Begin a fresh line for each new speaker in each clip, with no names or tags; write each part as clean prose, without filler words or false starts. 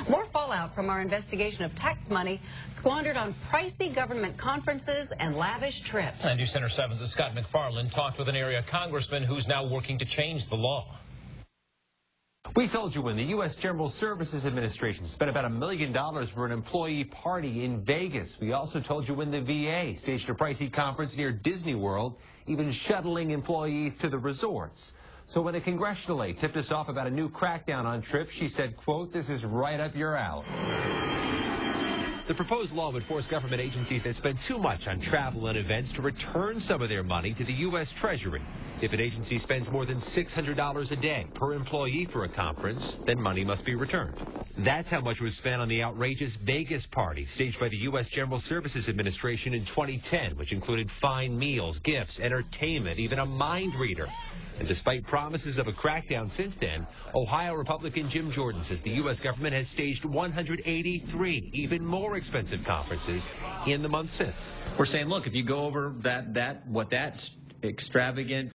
More fallout from our investigation of tax money squandered on pricey government conferences and lavish trips.
And News Center 7's Scott McFarland talked with an area congressman who's now working to change the law.
We told you when the U.S. General Services Administration spent about $1 million for an employee party in Vegas. We also told you when the VA staged a pricey conference near Disney World, even shuttling employees to the resorts. So when a congressional aide tipped us off about a new crackdown on trips, she said, quote, "This is right up your alley." The proposed law would force government agencies that spend too much on travel and events to return some of their money to the U.S. Treasury. If an agency spends more than $600 a day per employee for a conference, then money must be returned. That's how much was spent on the outrageous Vegas party staged by the U.S. General Services Administration in 2010, which included fine meals, gifts, entertainment, even a mind reader. And despite promises of a crackdown since then, Ohio Republican Jim Jordan says the U.S. government has staged 183 even more expensive conferences in the months since.
We're saying, look, if you go over what that extravagant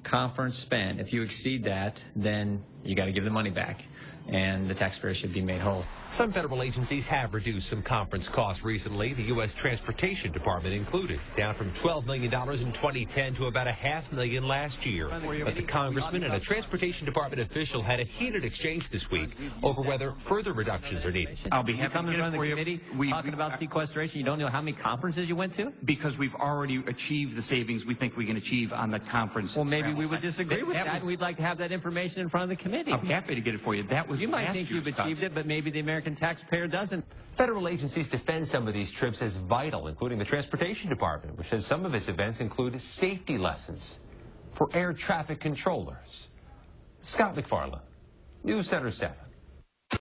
conference spent, if you exceed that, then you got to give the money back, and the taxpayer should be made whole.
Some federal agencies have reduced some conference costs recently, the U.S. Transportation Department included, down from $12 million in 2010 to about $500,000 last year. But the congressman and a Transportation Department official had a heated exchange this week over whether further reductions are needed.
I'll be happy to run the committee talking about sequestration. You don't know how many conferences you went to?
Because we've already achieved the savings we think we can achieve on the conference.
Well, maybe we would disagree with that, and we'd like to have that information in front of the committee.
I'm happy to get it for you. That was
You might think you've achieved it, but maybe the American taxpayer doesn't.
Federal agencies defend some of these trips as vital, including the Transportation Department, which says some of its events include safety lessons for air traffic controllers. Scott McFarland, News Center 7.